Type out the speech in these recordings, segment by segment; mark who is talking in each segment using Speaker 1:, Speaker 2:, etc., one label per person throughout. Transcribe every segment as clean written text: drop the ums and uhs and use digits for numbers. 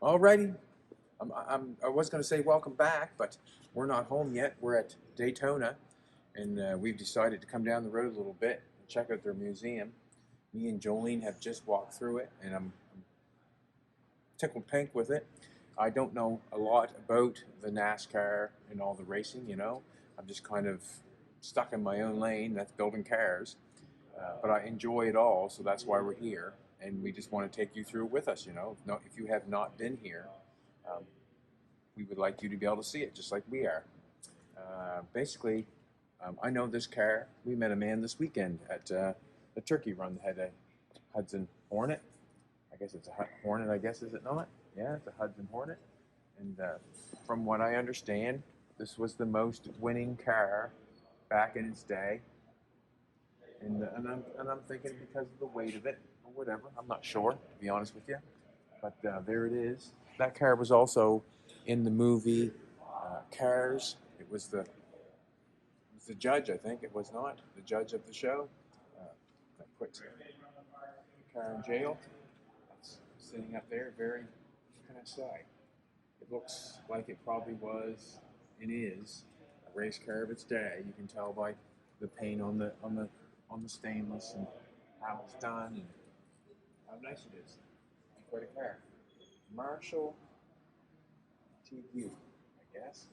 Speaker 1: Alrighty, I was going to say welcome back, but we're not home yet. We're at Daytona, and we've decided to come down the road a little bit and check out their museum. Me and Jolene have just walked through it, and I'm tickled pink with it. I don't know a lot about the NASCAR and all the racing, you know. I'm just kind of stuck in my own lane, that's building cars. But I enjoy it all, so that's why we're here. And we just want to take you through it with us, you know. If you have not been here, um, we would like you to be able to see it just like we are. Basically, I know this car. We met a man this weekend at the turkey run that had a Hudson Hornet. I guess it's a Hornet, I guess, is it not? Yeah, it's a Hudson Hornet. And from what I understand, this was the most winning car back in its day. And I'm thinking because of the weight of it or whatever. I'm not sure, to be honest with you. But there it is. That car was also in the movie Cars. It was the judge, I think. It was not the judge of the show. That puts the car in jail. That's sitting up there. Very, what can I say? It looks like it probably was and is a race car of its day. You can tell by the paint on the stainless and how it's done and how nice it is. It's quite a car. Marshall TQ, I guess.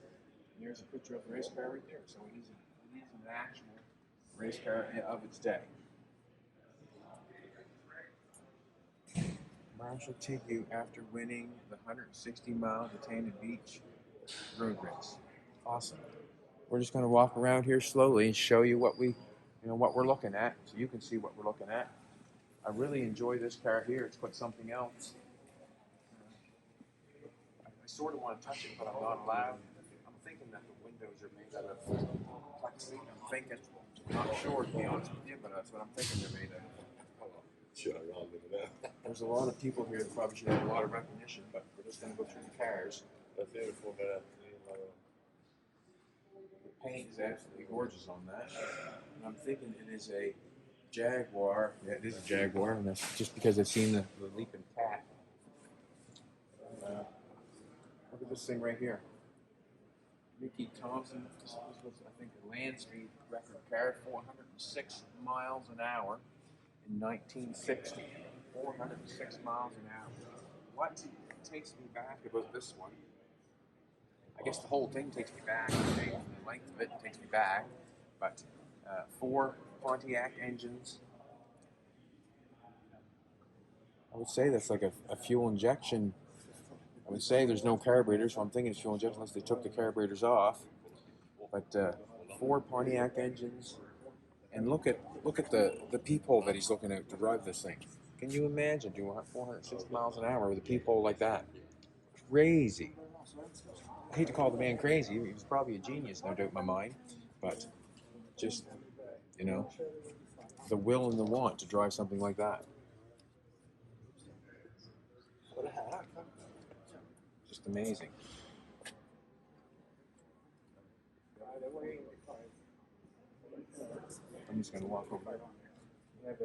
Speaker 1: And there's a picture of the race car right there. So it is an actual race car of its day. Marshall TQ after winning the 160-mile Daytona Beach road race. Awesome. We're just going to walk around here slowly and show you what we're looking at, so you can see what we're looking at. I really enjoy this car here. It's quite something else. I sort of want to touch it, but I'm not allowed. I'm thinking that the windows are made out of plexi. I'm thinking, not sure to be honest with you, but that's what I'm thinking they're made out of. There's a lot of people here that probably should have a lot of recognition, but we're just going to go through the cars. The paint is absolutely gorgeous on that. And I'm thinking it is a Jaguar. Yeah, it is a Jaguar, and that's just because I've seen the leaping cat. Look at this thing right here. Mickey Thompson. This was, I think, a land speed record car, 406 miles an hour in 1960. 406 miles an hour. What takes me back about this one? I guess the whole thing takes me back. The length of it takes me back. But 4 Pontiac engines. I would say that's like a fuel injection. I would say there's no carburetor, so I'm thinking it's fuel injection unless they took the carburetors off. But 4 Pontiac engines. And look at the peephole that he's looking at to drive this thing. Can you imagine doing 406 miles an hour with a peephole like that? Crazy. I hate to call the man crazy. He was probably a genius, no doubt in my mind. But just, you know, the will and the want to drive something like that. Just amazing. I'm just going to walk over there. We have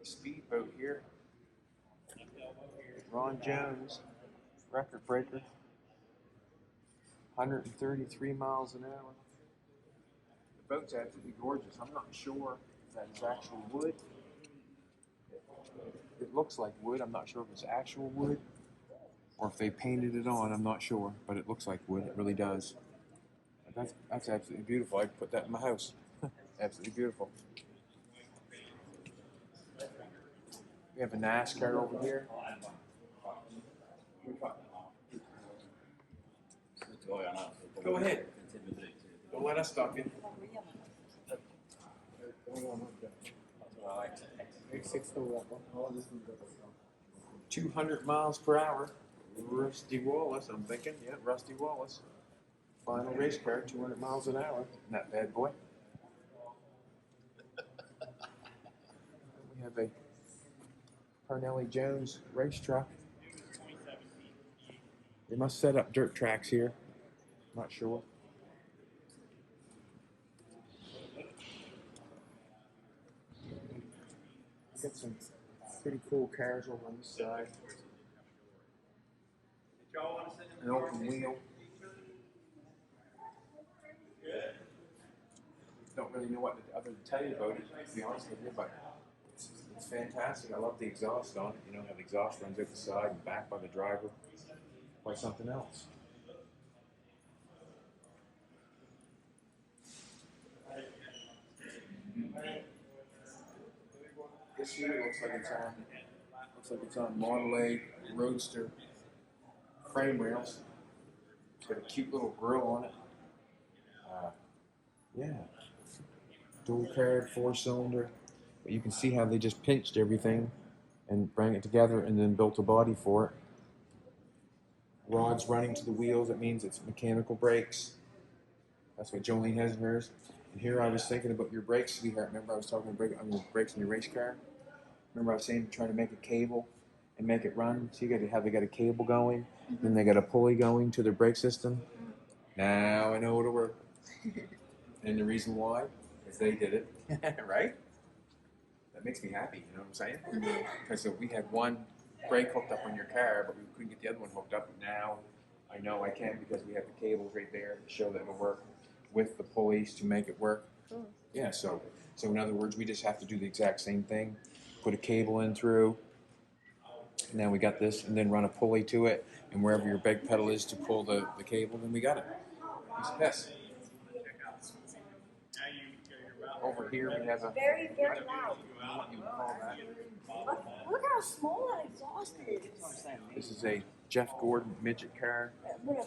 Speaker 1: a speedboat here. Ron Jones, record breaker. 133 miles an hour. The boat's absolutely gorgeous. I'm not sure if that is actual wood. It looks like wood. I'm not sure if it's actual wood or if they painted it on. I'm not sure, but it looks like wood. It really does. That's absolutely beautiful. I'd put that in my house. Absolutely beautiful. We have a NASCAR over here. Go ahead. Don't let us stop you. 200 miles per hour. Rusty Wallace, I'm thinking. Yeah, Rusty Wallace. Final race car, 200 miles an hour. Not bad, boy. We have a Parnelli Jones race truck. They must set up dirt tracks here. Not sure. Got some pretty cool cars over on this side. an open wheel. Don't really know what other to tell you about it, to be honest with you, but it's fantastic. I love the exhaust on it. You know how the exhaust runs out the side and back by the driver. Quite something else. This here looks like it's on Model A Roadster frame rails. It's got a cute little grill on it. Yeah, dual carb, 4-cylinder. But you can see how they just pinched everything and bring it together and then built a body for it. Rods running to the wheels. That means it's mechanical brakes. That's what Jolene has in hers. And here I was thinking about your brakes, sweetheart. Remember I was talking about the brakes in your race car? Remember I was saying trying to make a cable and make it run? So you got to have, they got a cable going, then they got a pulley going to their brake system. Now I know it'll work. And the reason why is they did it, right? That makes me happy, you know what I'm saying? Because we had one brake hooked up on your car, but we couldn't get the other one hooked up. Now I know I can because we have the cables right there to show that it'll work with the pulleys to make it work. Yeah, so in other words, we just have to do the exact same thing. Put a cable in through, and then we got this, and then run a pulley to it, and wherever your brake pedal is to pull the cable, then we got it. Yes. Over here we have a
Speaker 2: very, very loud.
Speaker 1: what you would call that.
Speaker 2: Look how small that exhaust is.
Speaker 1: This is a Jeff Gordon midget car. There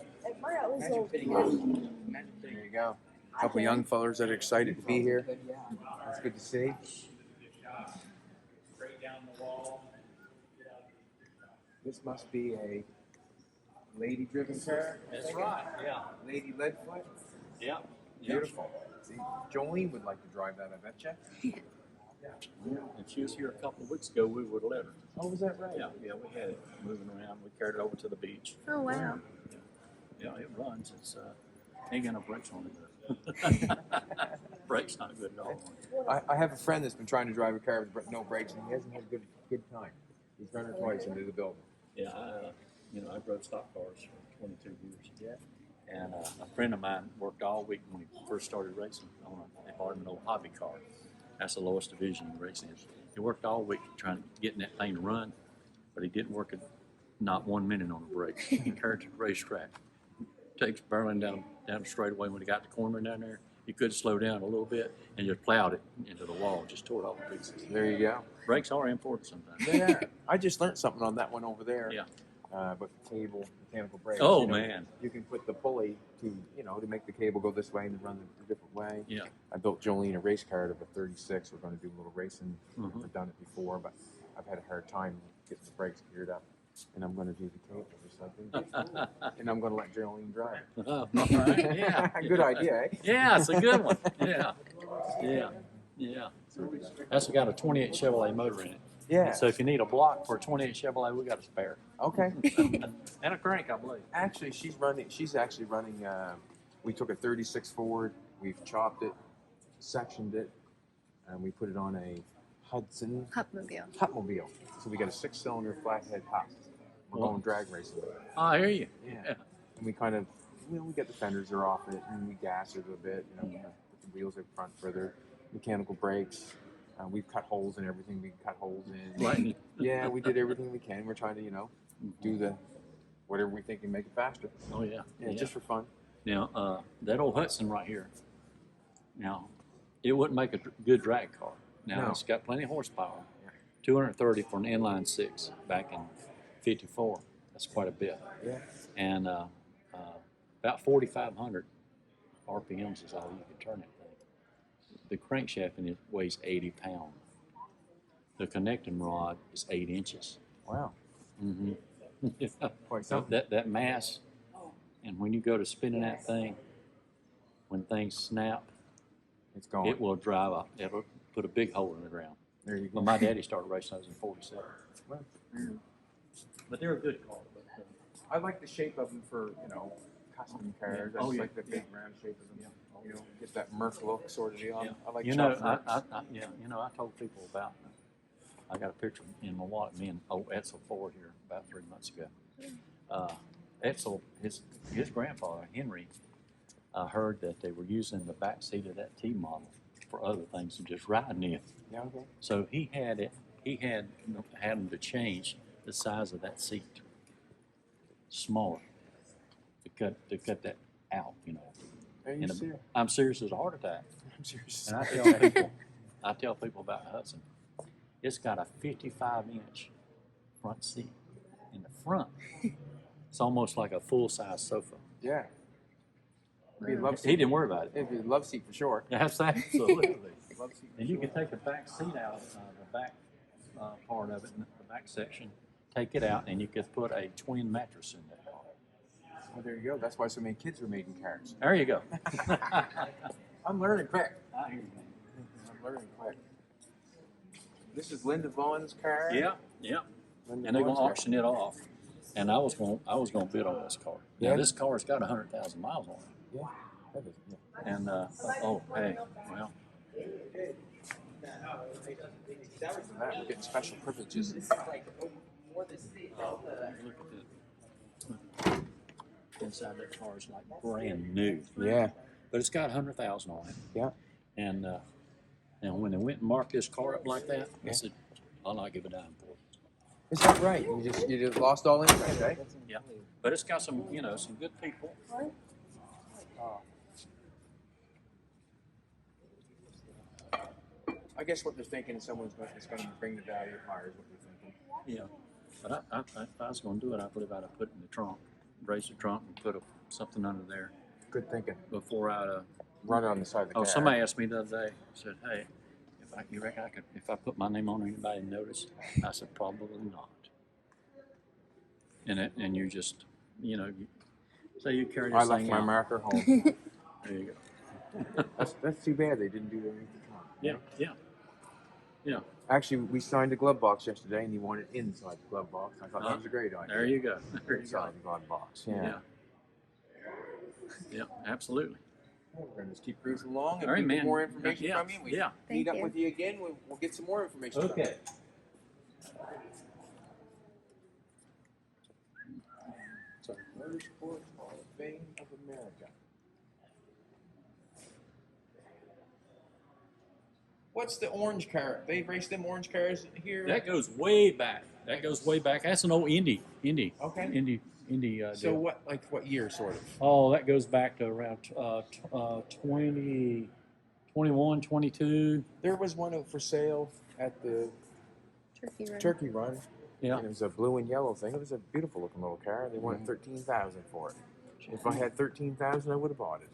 Speaker 1: you go. A couple young fellers that are excited to be here. That's good to see. This must be a lady-driven car.
Speaker 3: That's right, yeah.
Speaker 1: Lady Leadfoot.
Speaker 3: Yeah.
Speaker 1: Beautiful. See, Jolene would like to drive that, I bet you.
Speaker 3: If she was here a couple of weeks ago, we would have let her.
Speaker 1: Oh, was that right?
Speaker 3: Yeah, we had it moving around. We carried it over to the beach.
Speaker 2: Oh, wow.
Speaker 3: Yeah, it runs. It's ain't got no brakes on it. Brakes not good at all.
Speaker 1: I have a friend that's been trying to drive a car with no brakes, and he hasn't had a good time. He's run her twice into the building.
Speaker 3: Yeah, I drove stock cars for 22 years. Yeah. And a friend of mine worked all week when he first started racing on they bought him an old hobby car. That's the lowest division in racing. He worked all week trying to get that thing to run, but he didn't work not 1 minute on the brakes. He carried it to the racetrack. Takes barreling down the straightaway when he got the corner down there. He could slow down a little bit and just plowed it into the wall, just tore it off to pieces.
Speaker 1: There you go.
Speaker 3: Brakes are important sometimes.
Speaker 1: Yeah, I just learned something on that one over there.
Speaker 3: Yeah.
Speaker 1: But the cable, mechanical brakes.
Speaker 3: Oh,
Speaker 1: you know,
Speaker 3: man.
Speaker 1: You can put the pulley to make the cable go this way and run a different way.
Speaker 3: Yeah.
Speaker 1: I built Jolene a race car out of a 36. We're going to do a little racing.
Speaker 3: Mm-hmm.
Speaker 1: I've done it before, but I've had a hard time getting the brakes geared up. And I'm going to do the cable just like they did. And I'm going to let Jolene drive.
Speaker 3: All right. Yeah.
Speaker 1: Good idea, eh?
Speaker 3: Yeah, it's a good one. Yeah. Yeah. Yeah. That's got a 28 Chevrolet motor in it.
Speaker 1: Yeah.
Speaker 3: So if you need a block for a 28 Chevrolet, we got a spare.
Speaker 1: Okay.
Speaker 3: And a crank, I believe.
Speaker 1: Actually, she's actually running, we took a 36 Ford, we've chopped it, sectioned it, and we put it on a Hudson Hutmobile. So we got a 6-cylinder flathead Hut. We're going drag racing.
Speaker 3: Oh, I hear you.
Speaker 1: Yeah. And we kind of, we get the fenders are off it, and we gas it a bit, put the wheels up front further, mechanical brakes. We've cut holes in everything we can cut holes in.
Speaker 3: Right.
Speaker 1: Yeah, we did everything we can. We're trying to, do the whatever we think can make it faster.
Speaker 3: Oh, yeah.
Speaker 1: Yeah, just for fun.
Speaker 3: Now, that old Hudson right here, now, it wouldn't make a good drag car. Now,
Speaker 1: No.
Speaker 3: It's got plenty of horsepower. 230 for an inline 6 back in 54. That's quite a bit.
Speaker 1: Yeah.
Speaker 3: And about 4,500 RPMs is all you can turn it. The crankshaft in it weighs 80 pounds. The connecting rod is 8 inches.
Speaker 1: Wow.
Speaker 3: Mm-hmm.
Speaker 1: Quite
Speaker 3: So
Speaker 1: something.
Speaker 3: that mass, and when you go to spinning that thing, when things snap,
Speaker 1: It's gone.
Speaker 3: it'll put a big hole in the ground.
Speaker 1: There you go.
Speaker 3: Well, my daddy started racing those in 47.
Speaker 1: Well,
Speaker 3: But they're a good car. But,
Speaker 1: I like the shape of them for, custom cars. I
Speaker 3: Oh,
Speaker 1: just
Speaker 3: yeah.
Speaker 1: like the big round shape of them. Get that Merc look sort of deal.
Speaker 3: Yeah.
Speaker 1: I like
Speaker 3: you know,
Speaker 1: chopped
Speaker 3: I
Speaker 1: Mercs.
Speaker 3: told people about. I got a picture in my wallet. Me and Edsel Ford here about 3 months ago. Edsel, his grandfather Henry, I heard that they were using the back seat of that T model for other things than just riding in.
Speaker 1: Yeah, okay.
Speaker 3: So he had them to change the size of that seat smaller to cut that out. You know.
Speaker 1: Are you serious?
Speaker 3: I'm serious as a heart attack.
Speaker 1: I'm serious.
Speaker 3: And I tell people about Hudson. It's got a 55-inch front seat in the front. It's almost like a full-size sofa.
Speaker 1: Yeah. It'd be a love seat.
Speaker 3: He didn't worry about it.
Speaker 1: It'd be a love seat for sure.
Speaker 3: That's absolutely.
Speaker 1: Love seat for
Speaker 3: And you
Speaker 1: sure.
Speaker 3: can take the back seat out, the back part of it, the back section, take it out, and you could put a twin mattress in that car.
Speaker 1: Well, there you go. That's why so many kids were made in cars.
Speaker 3: There you go.
Speaker 1: I'm learning quick.
Speaker 3: I hear you.
Speaker 1: I'm learning quick. This is Linda Vaughn's car.
Speaker 3: Yeah.
Speaker 1: Linda
Speaker 3: And they're going
Speaker 1: Vaughn's
Speaker 3: to
Speaker 1: car.
Speaker 3: auction it off. And I was going to bid on this car.
Speaker 1: Yeah.
Speaker 3: Now, this car's got 100,000 miles on it.
Speaker 1: Yeah. That is, yeah.
Speaker 3: And, oh, hey, well,
Speaker 1: For that, we're getting special privileges.
Speaker 3: look at the inside that car is like brand new.
Speaker 1: Yeah.
Speaker 3: But it's got 100,000 on it.
Speaker 1: Yeah.
Speaker 3: And when they went and marked this car up like that,
Speaker 1: Yeah.
Speaker 3: I said, I'll not give a dime for it.
Speaker 1: Is that right? You just lost all interest, eh?
Speaker 3: Yeah. But it's got some, some good people.
Speaker 1: I guess what they're thinking is someone's going to bring the value higher is what they're thinking.
Speaker 3: Yeah. But if I was going to do it, I believe I'd have put it in the trunk, raise the trunk, and put something under there
Speaker 1: Good thinking.
Speaker 3: before I'd.
Speaker 1: Run it on the side of the car.
Speaker 3: Oh, somebody asked me the other day, said, hey, you reckon I could, if I put my name on it, anybody notice? I said, probably not. And you just, say you carry this
Speaker 1: I left
Speaker 3: thing
Speaker 1: my
Speaker 3: out.
Speaker 1: marker home.
Speaker 3: There you go.
Speaker 1: That's too bad they didn't do that underneath the trunk.
Speaker 3: Yeah.
Speaker 1: Actually, we signed a glove box yesterday, and he wanted inside the glove box. I thought that was a great idea.
Speaker 3: There you go. There you
Speaker 1: Inside
Speaker 3: go.
Speaker 1: the glove box.
Speaker 3: Yeah. Yeah, absolutely.
Speaker 1: We're going to just keep cruising along, and
Speaker 3: All right,
Speaker 1: we get
Speaker 3: man.
Speaker 1: more information
Speaker 3: Yeah.
Speaker 1: from you. We
Speaker 3: Yeah.
Speaker 1: meet
Speaker 2: Thank
Speaker 1: up
Speaker 2: you.
Speaker 1: with you again. We'll get some more information. from you.
Speaker 3: Okay.
Speaker 1: So, Motorsports Hall of Fame of America. What's the orange car? They race them orange cars here.
Speaker 3: That goes way back. That's an old Indy.
Speaker 1: Okay.
Speaker 3: Indy.
Speaker 1: So
Speaker 3: deal.
Speaker 1: what year, sort of?
Speaker 3: Oh, that goes back to around 20, 21, 22.
Speaker 1: There was one for sale at the
Speaker 2: Turkey run.
Speaker 1: Turkey Run.
Speaker 3: Yeah.
Speaker 1: And it was a blue and yellow thing. It was a beautiful looking little car. They wanted $13,000 for it. If I had $13,000, I would have bought it.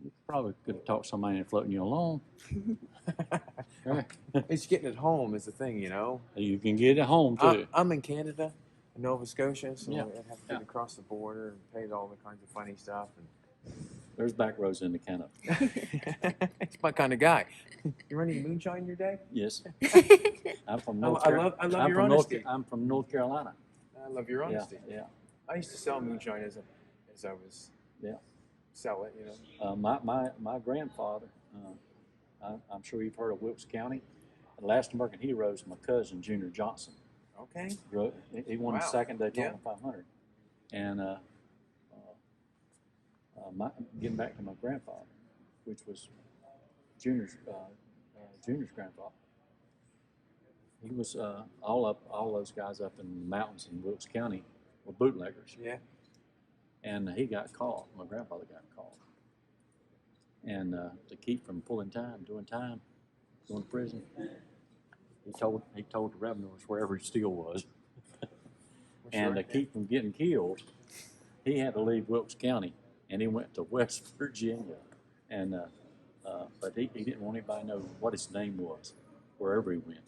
Speaker 3: You probably could have talked somebody into floating you along. Right.
Speaker 1: It's getting it home is the thing,
Speaker 3: You can get it home too.
Speaker 1: I'm in Canada, in Nova Scotia, so
Speaker 3: Yeah.
Speaker 1: I'd have to get across the border and pay all the kinds of funny stuff.
Speaker 3: There's back roads into Canada.
Speaker 1: It's my kind of guy. You running moonshine your day?
Speaker 3: Yes. I'm from
Speaker 1: I
Speaker 3: North
Speaker 1: love
Speaker 3: I'm
Speaker 1: your
Speaker 3: from North,
Speaker 1: honesty.
Speaker 3: I'm from North Carolina.
Speaker 1: I love your honesty.
Speaker 3: Yeah.
Speaker 1: I used to sell moonshine as I was sell it,
Speaker 3: My grandfather, I'm sure you've heard of Wilkes County. The last American hero is my cousin, Junior Johnson.
Speaker 1: Okay.
Speaker 3: He won the
Speaker 1: Wow.
Speaker 3: second Daytona
Speaker 1: Yeah.
Speaker 3: 500. And getting back to my grandfather, which was Junior's grandfather. He was all those guys up in the mountains in Wilkes County were bootleggers.
Speaker 1: Yeah.
Speaker 3: And he got caught. My grandfather got caught. And to keep from doing time, going to prison, he told the revenuers wherever his steel was. And to keep from getting killed, he had to leave Wilkes County, and he went to West Virginia. And but he didn't want anybody to know what his name was wherever he went,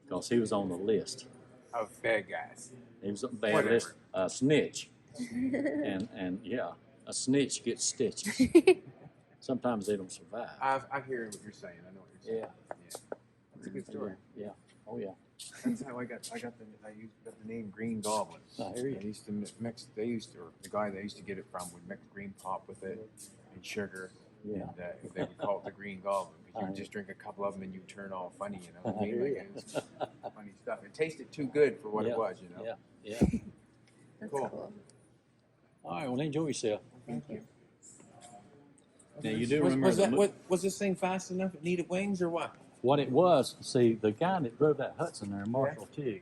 Speaker 3: because he was on the list.
Speaker 1: Of bad guys.
Speaker 3: He was on the bad
Speaker 1: Whatever.
Speaker 3: list, snitch. and yeah, a snitch gets stitches. Sometimes they don't survive.
Speaker 1: I hear what you're saying. I know what you're saying.
Speaker 3: Yeah.
Speaker 1: It's a good story.
Speaker 3: Yeah. Oh yeah.
Speaker 1: That's how I got the name Green Goblin.
Speaker 3: I hear you.
Speaker 1: They used to mix. The guy they used to get it from would mix green pop with it and sugar.
Speaker 3: Yeah.
Speaker 1: And they would call it the Green Goblin because you would just drink a couple of them and you turn all funny. You know what I mean? Like, it was funny stuff. It tasted too good for what it was.
Speaker 3: Yeah. Yeah.
Speaker 2: That's
Speaker 1: Cool.
Speaker 2: cool.
Speaker 3: All right, well, enjoy yourself.
Speaker 1: Thank you.
Speaker 3: Now, you do
Speaker 1: was,
Speaker 3: remember
Speaker 1: was
Speaker 3: the
Speaker 1: that was this thing fast enough? It needed wings or what?
Speaker 3: what it was. See, the guy that drove that Hudson there, Marshall Tigg,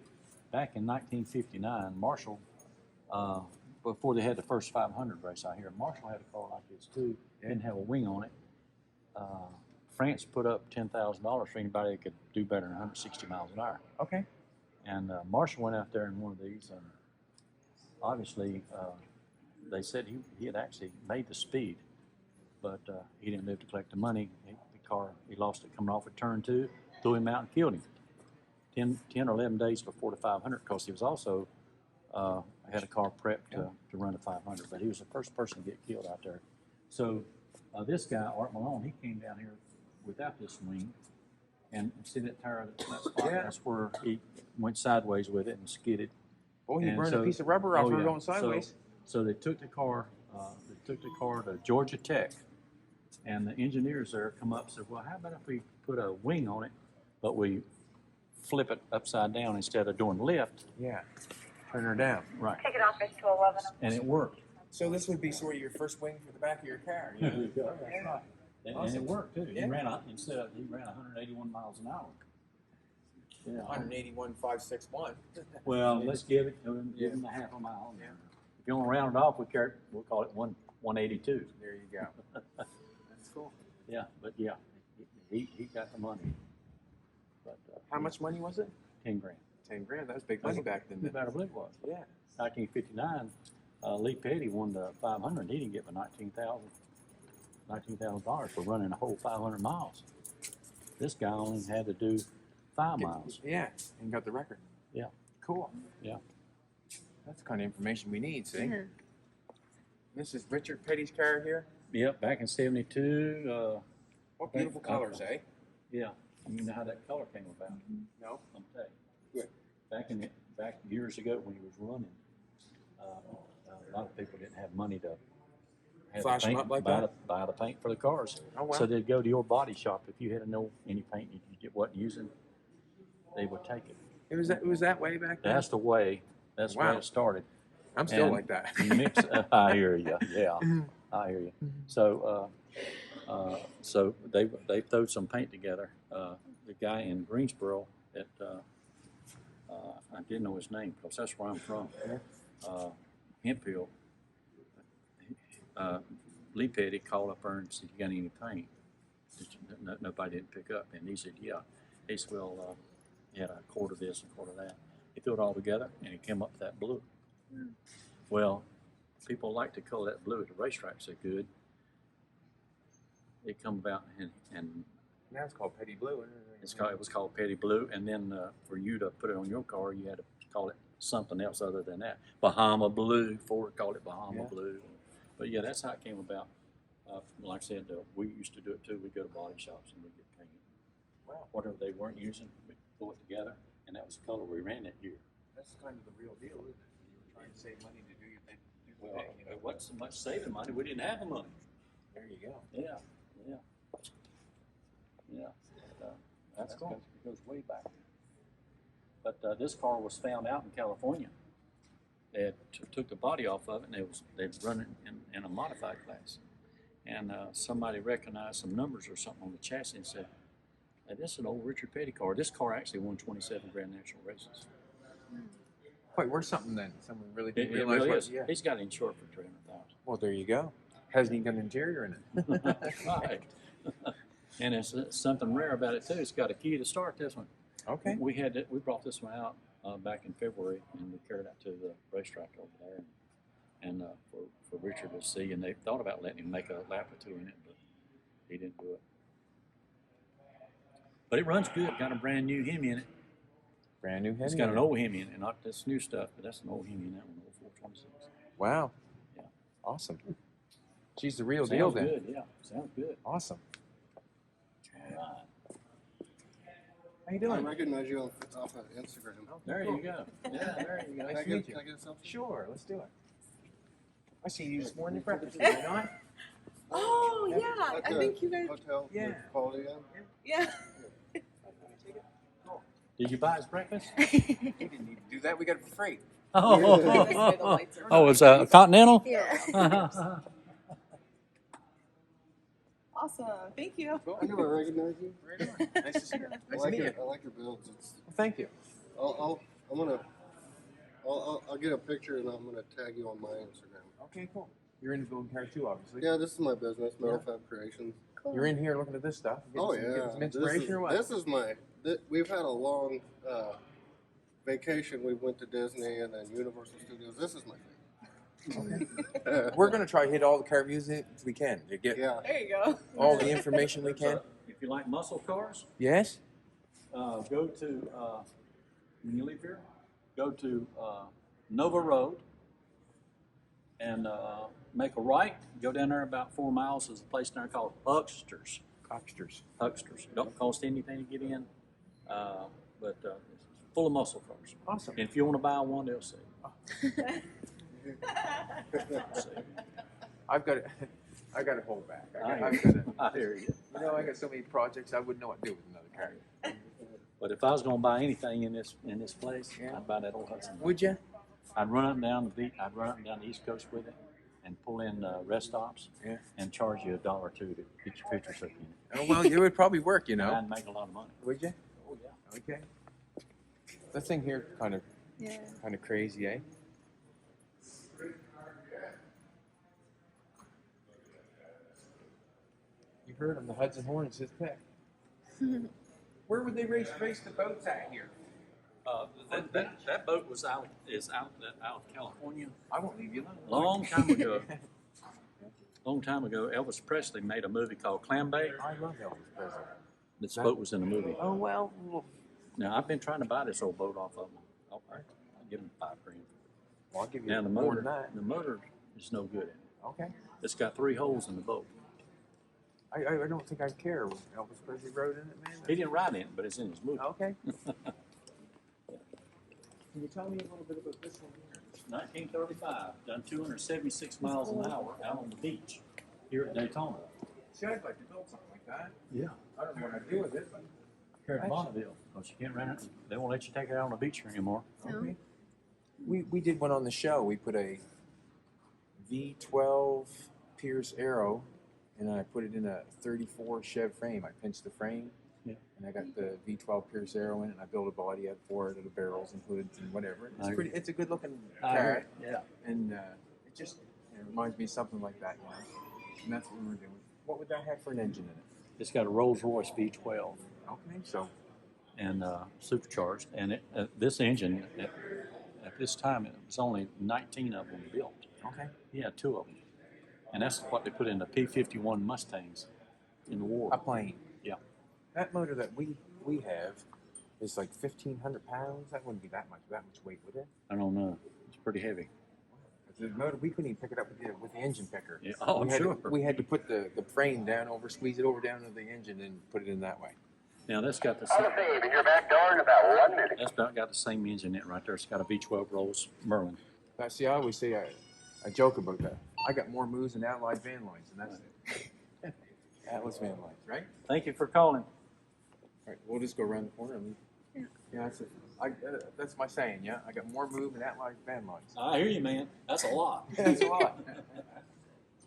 Speaker 3: back in 1959, Marshall, before they had the first 500 race out here, Marshall had a car like this too. Didn't have a wing on it. France put up $10,000 for anybody that could do better than 160 miles an hour.
Speaker 1: Okay.
Speaker 3: And Marshall went out there in one of these, and obviously they said he had actually made the speed, but he didn't live to collect the money. He lost it coming off at turn 2, threw him out and killed him 10 or 11 days before the 500, because he was also had a car prepped to run the 500, but he was the first person to get killed out there. So this guy, Art Malone, he came down here without this wing, and see that tire, that spot, that's where he went sideways with it and skidded.
Speaker 1: Oh, he
Speaker 3: And
Speaker 1: burned
Speaker 3: so-
Speaker 1: a piece of rubber off
Speaker 3: oh,
Speaker 1: for
Speaker 3: yeah.
Speaker 1: going sideways.
Speaker 3: So they took the car. To Georgia Tech, and the engineers there come up and said, "Well, how about if we put a wing on it, but we flip it upside down instead of doing lift?"
Speaker 1: Yeah. Turn her down.
Speaker 3: Right.
Speaker 2: Take it off at 11.
Speaker 3: And it worked.
Speaker 1: So this would be sort of your first wing for the back of your car.
Speaker 3: There you go. That's right. And
Speaker 1: Awesome.
Speaker 3: it worked too.
Speaker 1: Yeah.
Speaker 3: He ran 181 miles an hour. Yeah.
Speaker 1: 181.561.
Speaker 3: Well, let's give him a half a mile.
Speaker 1: Yeah.
Speaker 3: If you want to round it off, we'll call it 182.
Speaker 1: There you go. That's cool.
Speaker 3: Yeah, but yeah, he got the money. But
Speaker 1: How much money was it?
Speaker 3: 10 grand.
Speaker 1: 10 grand. That was big money back then.
Speaker 3: You better believe it was.
Speaker 1: Yeah.
Speaker 3: 1959, Lee Petty won the 500. He didn't get but $19,000 for running a whole 500 miles. This guy only had to do 5 miles.
Speaker 1: Yeah, and got the record.
Speaker 3: Yeah.
Speaker 1: Cool.
Speaker 3: Yeah.
Speaker 1: That's the kind of information we need, see? This is Richard Petty's car here.
Speaker 3: Yep, back in '72.
Speaker 1: What beautiful colors, eh?
Speaker 3: Yeah, you know how that color came about.
Speaker 1: No?
Speaker 3: I'm telling you.
Speaker 1: Good.
Speaker 3: Back years ago when he was running, a lot of people didn't have money to have
Speaker 1: Flash
Speaker 3: the
Speaker 1: them
Speaker 3: paint,
Speaker 1: up like
Speaker 3: buy
Speaker 1: that?
Speaker 3: buy the paint for the cars.
Speaker 1: Oh, wow.
Speaker 3: So they'd go to your body shop. If you had to know any paint you wasn't using, they would take it.
Speaker 1: It was that way back then?
Speaker 3: That's the way. That's the way
Speaker 1: Wow.
Speaker 3: it started.
Speaker 1: I'm still
Speaker 3: And
Speaker 1: like that.
Speaker 3: you mix. I hear you. Yeah, I hear you. So, so they throwed some paint together. The guy in Greensboro that I didn't know his name because that's where I'm from. Hemphill. Lee Petty called up there and said, "You got any paint?" Nobody didn't pick up, and he said, "Yeah." He said, "Well, he had a quart of this and a quart of that." He threw it all together, and it came up with that blue. Well, people like to color that blue at the racetracks. They're good. It come about, and
Speaker 1: Now it's called Petty Blue.
Speaker 3: it was called Petty Blue, and then for you to put it on your car, you had to call it something else other than that. Bahama Blue. Ford called it Bahama Blue. But yeah, that's how it came about. Like I said, we used to do it too. We go to body shops and we get painted.
Speaker 1: Wow.
Speaker 3: Whatever they weren't using, we pull it together, and that was the color we ran that year.
Speaker 1: That's kind of the real deal, isn't it? You were trying to save money to do your thing.
Speaker 3: Well, it wasn't so much saving money. We didn't have the money.
Speaker 1: There you go.
Speaker 3: Yeah.
Speaker 1: That's cool.
Speaker 3: It goes way back. But this car was found out in California. They had took the body off of it, and they was running in a modified class. And somebody recognized some numbers or something on the chassis and said, "Hey, this is an old Richard Petty car." This car actually won 27 Grand National races.
Speaker 1: Quite worth something then. Someone really
Speaker 3: It
Speaker 1: didn't realize
Speaker 3: really
Speaker 1: what.
Speaker 3: is.
Speaker 1: Yeah.
Speaker 3: He's got it insured for 300,000.
Speaker 1: Well, there you go. Hasn't even got an interior in it.
Speaker 3: That's right. And it's something rare about it too. It's got a key to start this one.
Speaker 1: Okay.
Speaker 3: We brought this one out back in February, and we carried it out to the racetrack over there, and for Richard to see. And they thought about letting him make a lap or two in it, but he didn't do it. But it runs good. Got a brand new Hemi in it.
Speaker 1: Brand new Hemi.
Speaker 3: It's got an old Hemi in it, not this new stuff, but that's an old Hemi in that one, old 426.
Speaker 1: Wow.
Speaker 3: Yeah.
Speaker 1: Awesome. She's the real
Speaker 3: Sounds
Speaker 1: deal then.
Speaker 3: good, yeah. Sounds good.
Speaker 1: Awesome.
Speaker 3: Right.
Speaker 1: How you
Speaker 4: I
Speaker 1: doing?
Speaker 4: recognize you off of Instagram.
Speaker 3: There you go. Yeah, there you go.
Speaker 1: Nice
Speaker 4: Can I
Speaker 1: to meet
Speaker 4: get,
Speaker 1: you.
Speaker 4: can I get a selfie?
Speaker 1: Sure, let's do it. I see you this morning at breakfast, did I not?
Speaker 2: Oh,
Speaker 1: Yeah.
Speaker 2: yeah. I think you guys.
Speaker 4: Hotel.
Speaker 1: Yeah.
Speaker 4: Quality Inn.
Speaker 2: Yeah.
Speaker 3: Did you buy his breakfast?
Speaker 1: You didn't need to do that. We got it for free.
Speaker 3: Oh,
Speaker 2: That's why the lights are
Speaker 3: oh, it's a Continental?
Speaker 2: Yeah. Awesome. Thank you.
Speaker 4: I knew I recognized you.
Speaker 1: Right on. Nice to see you.
Speaker 4: I
Speaker 1: Nice to
Speaker 4: like
Speaker 1: meet
Speaker 4: your,
Speaker 1: you.
Speaker 4: I like your builds. It's,
Speaker 1: Well, thank you.
Speaker 4: I'll get a picture and I'm gonna tag you on my Instagram.
Speaker 1: Okay, cool. You're into building cars too, obviously.
Speaker 4: Yeah, this is my business, Metal Fab Creations.
Speaker 2: Cool.
Speaker 1: You're in here looking at this stuff.
Speaker 4: Oh
Speaker 1: Getting
Speaker 4: yeah,
Speaker 1: some inspiration or what?
Speaker 4: This is my. We've had a long vacation. We went to Disney and then Universal Studios. This is my thing.
Speaker 1: We're gonna try to hit all the car music if we can to get
Speaker 4: Yeah.
Speaker 2: There you go.
Speaker 1: all the information we can.
Speaker 3: If you like muscle cars,
Speaker 1: Yes.
Speaker 3: go to, when you leave here, go to Nova Road and make a right. Go down there about 4 miles. There's a place down there called Hucksters.
Speaker 1: Cocksters.
Speaker 3: Hucksters. Don't cost anything to get in, but it's full of muscle cars.
Speaker 1: Awesome.
Speaker 3: And if you want to buy one, they'll sell you.
Speaker 1: I've got to, I got to hold back.
Speaker 3: I hear you.
Speaker 1: You know, I got so many projects. I wouldn't know what to do with another car.
Speaker 3: But if I was going to buy anything in this place,
Speaker 1: Yeah.
Speaker 3: I'd buy that old Hudson.
Speaker 1: Would you?
Speaker 3: I'd run up and down the beach. I'd run up and down the East Coast with it, and pull in rest stops,
Speaker 1: Yeah.
Speaker 3: and charge you $1 or $2 to get your picture taken.
Speaker 1: Oh well, it would probably work. You know.
Speaker 3: I'd make a lot of money.
Speaker 1: Would you?
Speaker 3: Oh yeah.
Speaker 1: Okay. That thing here, kind of crazy, eh? You heard him. The Hudson Hornet's his pick. Where would they race the boats at here?
Speaker 3: That boat is out of California.
Speaker 1: I won't leave you alone.
Speaker 3: Long time ago. Long time ago, Elvis Presley made a movie called Clam Bake.
Speaker 1: I love Elvis Presley.
Speaker 3: This boat was in the movie.
Speaker 1: Oh well.
Speaker 3: Now I've been trying to buy this old boat off of them. I'll give them $5 grand.
Speaker 1: Well, I'll give you
Speaker 3: Now the
Speaker 1: more
Speaker 3: motor,
Speaker 1: than that.
Speaker 3: the motor is no good.
Speaker 1: Okay.
Speaker 3: It's got 3 holes in the boat.
Speaker 1: I don't think I'd care when Elvis Presley wrote in it, man.
Speaker 3: He didn't write in it, but it's in his movie.
Speaker 1: Okay. Can you tell me a little bit about this one here?
Speaker 3: 1935, done 276 miles an hour out on the beach here at Daytona.
Speaker 1: See, I'd like to build something like that.
Speaker 3: Yeah.
Speaker 1: I don't know what I'd do with it, but
Speaker 3: Here at Bonneville, because you can't rent it. They won't let you take it out on the beach here anymore.
Speaker 1: okay. We did one on the show. We put a V12 Pierce Arrow, and I put it in a 34 Chev frame. I pinched the frame,
Speaker 3: Yeah.
Speaker 1: and I got the V12 Pierce Arrow in it, and I built a body out for it, the barrels and hoods and whatever. It's pretty. It's a good looking car,
Speaker 3: Yeah.
Speaker 1: and it just reminds me of something like that, you know. And that's what we were doing. What would that have for an engine in it?
Speaker 3: It's got a Rolls Royce V12
Speaker 1: Okay, so
Speaker 3: and supercharged. And this engine, at this time, it was only 19 of them built.
Speaker 1: okay.
Speaker 3: He had 2 of them. And that's what they put in the P-51 Mustangs in the war.
Speaker 1: A plane.
Speaker 3: Yeah.
Speaker 1: That motor that we have is like 1,500 pounds. That wouldn't be that much weight, would it?
Speaker 3: I don't know. It's pretty heavy.
Speaker 1: The motor, we couldn't even pick it up with the engine picker.
Speaker 3: Yeah. Oh, I'm sure.
Speaker 1: We had to put the frame down squeeze it over down to the engine and put it in that way.
Speaker 3: Now that's got the
Speaker 5: On the save in your back door in about 1 minute.
Speaker 3: that's about got the same engine in it right there. It's got a V12 Rolls Merlin.
Speaker 1: Now, see, I always say I joke about that. I got more moves than Allied van lines, and that's it. Atlas van lines, right?
Speaker 3: Thank you for calling.
Speaker 1: All right, we'll just go around the corner and yeah, that's it. That's my saying. Yeah, I got more move than Allied van lines.
Speaker 3: I hear you, man. That's a lot.
Speaker 1: That's a lot.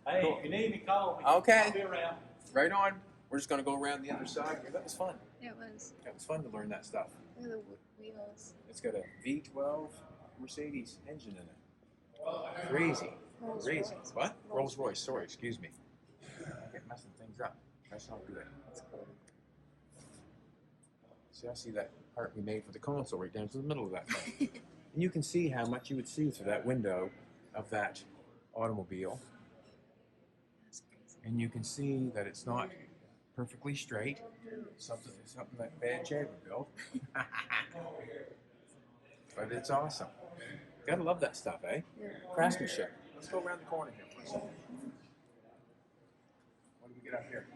Speaker 3: Hey, if you need me, call me.
Speaker 1: Okay.
Speaker 3: I'll be around.
Speaker 1: Right on. We're just gonna go around the other side here. That was fun.
Speaker 2: It was.
Speaker 1: That was fun to learn that stuff.
Speaker 2: Look at the wheels.
Speaker 1: It's got a V12 Mercedes engine in it. Crazy.
Speaker 2: Rolls
Speaker 1: Crazy.
Speaker 2: Royce.
Speaker 1: What? Rolls Royce. Sorry, excuse me. I get messing things up. That's not good.
Speaker 2: That's cool.
Speaker 1: See, I see that part we made for the console right down to the middle of that thing. And you can see how much you would see through that window of that automobile.
Speaker 2: That's crazy.
Speaker 1: And you can see that it's not perfectly straight. Something that bad Chad would build. But it's awesome. Gotta love that stuff, eh?
Speaker 2: Yeah.
Speaker 1: Craftsmanship. Let's go around the corner here for a second. What do we get up here?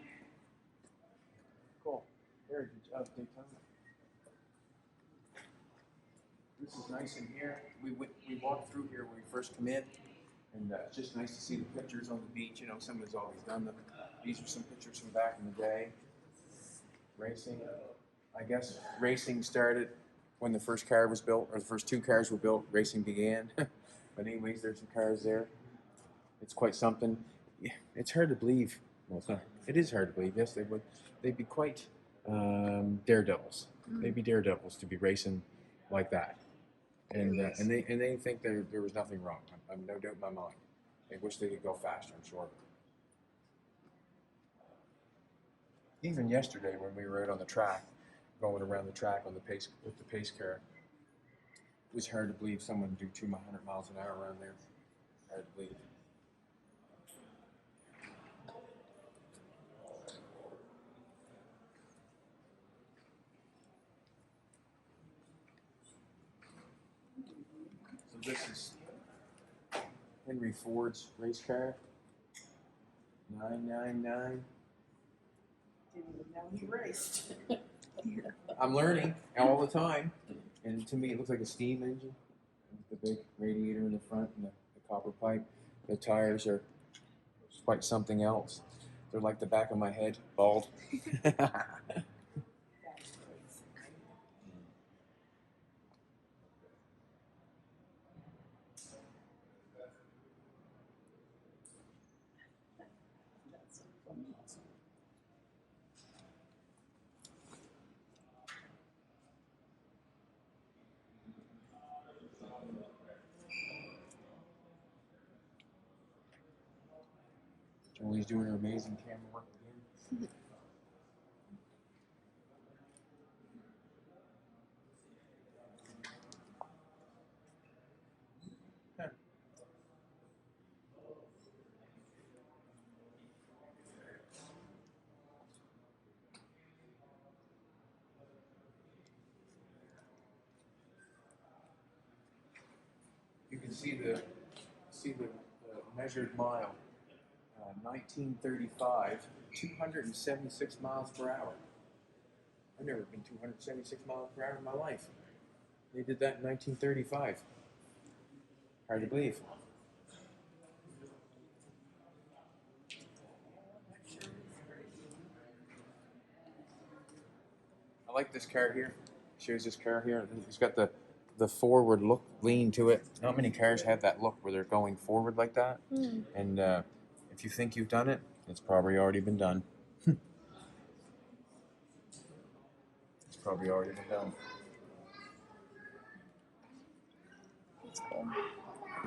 Speaker 1: Cool. Heritage of Daytona. This is nice in here. We walked through here when we first come in, and it's just nice to see the pictures on the beach. You know, someone's always done them. These are some pictures from back in the day. Racing. I guess racing started when the first car was built, or the first two cars were built, racing began. But anyways, there's some cars there. It's quite something. Yeah, it's hard to believe. Well, it's not. It is hard to believe. Yes, they would. They'd be quite daredevils. They'd be daredevils to be racing like that. And they think there was nothing wrong. I'm no doubt in my mind. They wish they could go faster. I'm sure. Even yesterday when we were out on the track, going around the track on the pace with the pace car, it was hard to believe someone would do 200 miles an hour around there. Hard to believe. So this is Henry Ford's race car. 999.
Speaker 6: Didn't even know he raced.
Speaker 1: I'm learning all the time, and to me it looks like a steam engine. The big radiator in the front and the copper pipe. The tires are quite something else. They're like the back of my head, bald. Julie's doing her amazing camera work again. Huh. You can see the measured mile. 1935, 276 miles per hour. I've never been 276 miles per hour in my life. They did that in 1935. Hard to believe. I like this car here. Shows this car here. It's got the forward look, lean to it. Not many cars have that look where they're going forward like that. And if you think you've done it, it's probably already been done. It's probably already been done.
Speaker 2: It's cool.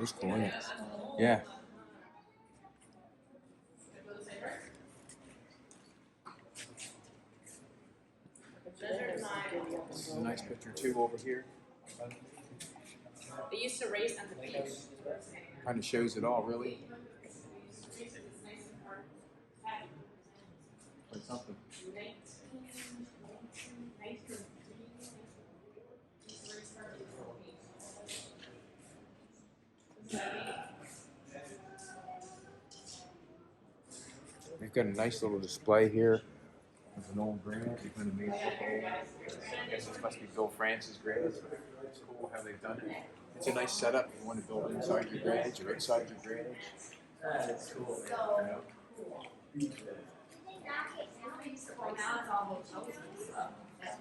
Speaker 1: It's cool, isn't it? Yeah. This is a nice picture too over here.
Speaker 6: They used to race on the beach.
Speaker 1: Kind of shows it all, really. Or something. They've got a nice little display here. There's an old garage. They kind of made it look old. I guess this must be Bill France's garage. It's cool how they've done it. It's a nice setup. You want to build inside your garage or outside your garage.
Speaker 7: That's cool.
Speaker 1: You know?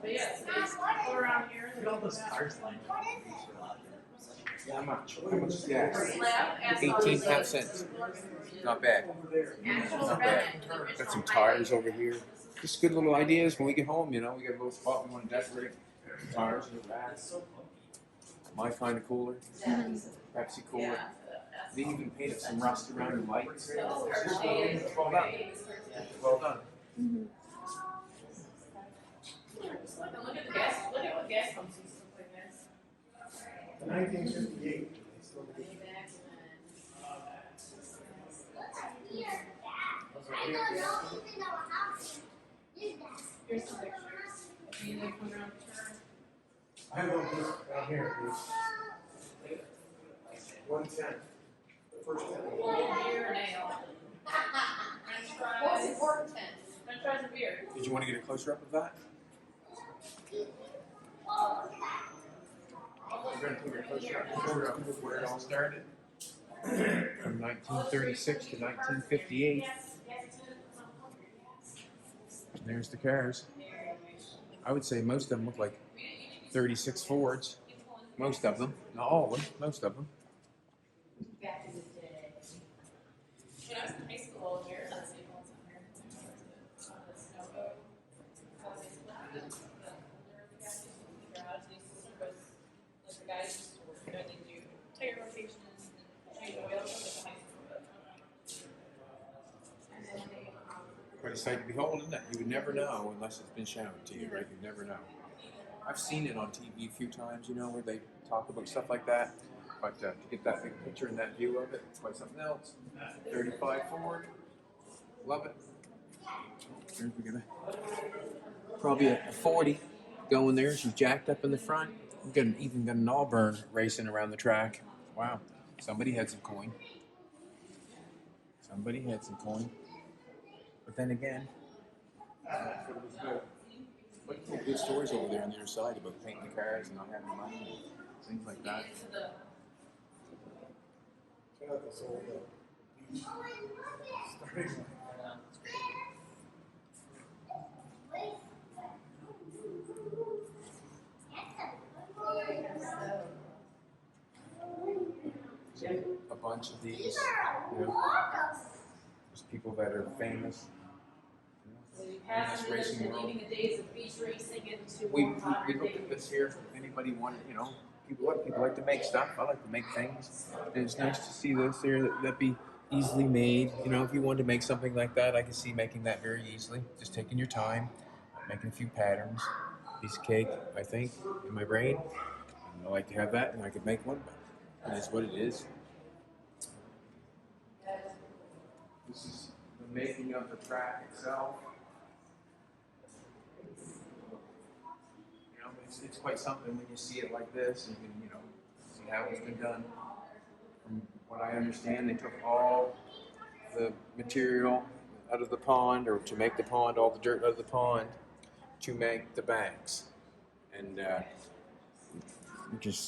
Speaker 6: But yeah, so they just go around here.
Speaker 7: Look at all those cars lined up.
Speaker 1: Yeah, how much? How much? Yeah.
Speaker 6: Slab, as
Speaker 1: 18 half cents. Not bad. Not bad. Got some tires over here. Just good little ideas when we get home, you know. We got a little spot we want to decorate. Tires and the racks. My kind of cooler. Pepsi cooler. They even painted some rust around the lights. It's well done. Well done.
Speaker 6: Look at the gas. Look at what gas pumps used to look like this.
Speaker 7: 1958.
Speaker 6: Here's the pictures. You like come around the turn.
Speaker 7: I love this out here. 110. The first 10.
Speaker 6: Beer and ale. French fries. French fries and beer.
Speaker 1: Did you want to get a closer up of that? We're going to take a closer up of where it all started. From 1936 to 1958. And there's the cars. I would say most of them look like 36 Fords, most of them, not all of them, most of them.
Speaker 6: Back in the day. When I was in high school, we were on the same ones on there. On the snow boat. The older guys used to be garage, they used to service, like the guys used to work, they do tire rotations and change oils at the high school. And then they,
Speaker 1: Quite a sight to behold, isn't it? You would never know unless it's been shown to you, right? You never know. I've seen it on TV a few times, you know, where they talk about stuff like that. But to get that big picture and that view of it, it's quite something else. 35 Ford, love it. Here's we got probably a 40 going there. She's jacked up in the front. Even got an Auburn racing around the track. Wow, somebody had some coin. Somebody had some coin. But then again, it was good. But some good stories over there on the other side about painting the cars and not having money and things like that.
Speaker 7: Check out this old beach. Starting
Speaker 1: A bunch of these, you know, there's people that are famous.
Speaker 6: so you pass
Speaker 1: This racing
Speaker 6: from
Speaker 1: world.
Speaker 6: leaving the days of beach racing into
Speaker 1: We
Speaker 6: more modern
Speaker 1: looked at
Speaker 6: days.
Speaker 1: this here. If anybody wanted, you know, people like to make stuff. I like to make things. And it's nice to see this here that be easily made. You know, if you wanted to make something like that, I can see making that very easily. Just taking your time, making a few patterns. Piece of cake, I think, in my brain. And I like to have that, and I could make one. But it is what it is. This is the making of the track itself. You know, it's quite something when you see it like this. You can, you know, see how it's been done. From what I understand, they took all the material out of the pond, or to make the pond, all the dirt out of the pond, to make the banks. And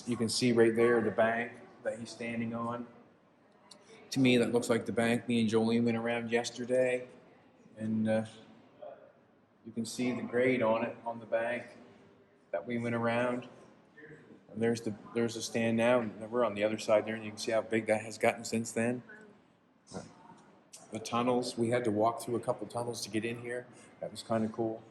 Speaker 1: you can see right there the bank that he's standing on. To me, that looks like the bank me and Jolene went around yesterday, and you can see the grade on it on the bank that we went around. And there's the stand now, and we're on the other side there, and you can see how big that has gotten since then. The tunnels, we had to walk through a couple tunnels to get in here. That was kind of cool.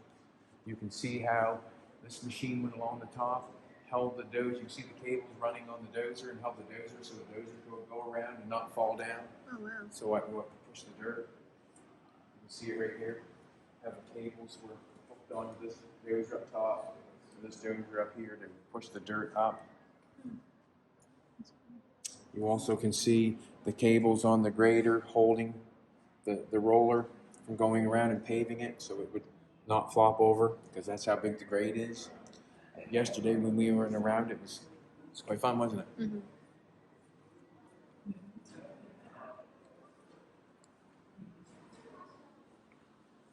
Speaker 1: You can see how this machine went along the top, held the dozer. You can see the cables running on the dozer and held the dozer so the dozer could go around and not fall down.
Speaker 2: Oh, wow.
Speaker 1: So I go up and push the dirt. You can see it right here. How the cables were hooked onto this dozer up top, and this dozer up here to push the dirt up. You also can see the cables on the grader holding the roller from going around and paving it so it would not flop over, because that's how big the grade is. Yesterday when we were around, it was quite fun, wasn't it?
Speaker 2: Mm-hmm.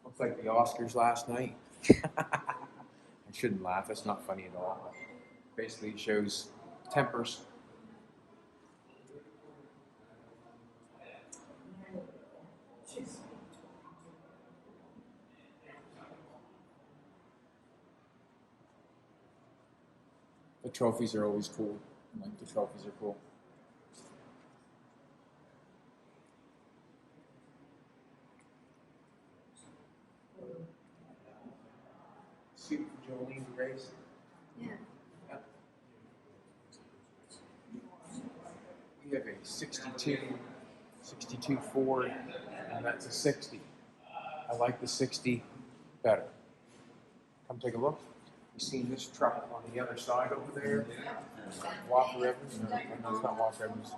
Speaker 1: Looks like the Oscars last night. I shouldn't laugh, it's not funny at all. Basically it shows tempers. The trophies are always cool. Like, the trophies are cool. Suit for Jolene to race.
Speaker 2: Yeah.
Speaker 1: Yep. We have a 62 Ford, and that's a 60. I like the 60 better. Come take a look. You've seen this truck on the other side over there. Walker Evans. No, it's not Walker Evans.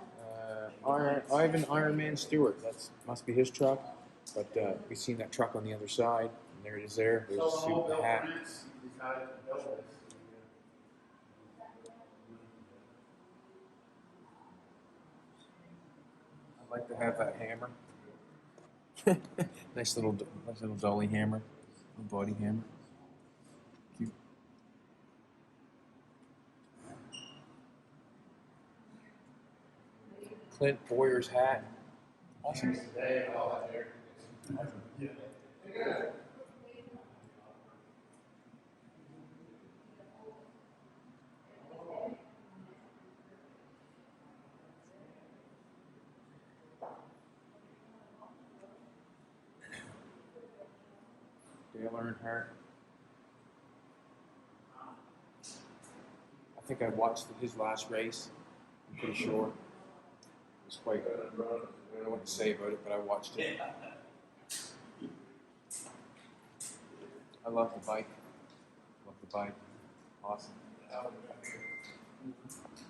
Speaker 1: Ivan Ironman Stewart. That must be his truck. But we've seen that truck on the other side. And there it is there. There's a suit and a hat. I'd like to have that hammer. nice little dolly hammer. Little body hammer. Cute. Clint Boyer's hat. Awesome. Dale Earnhardt. I think I watched his last race. I'm pretty sure. It was quite good. I don't know what to say about it, but I watched it. I love the bike. Love the bike. Awesome.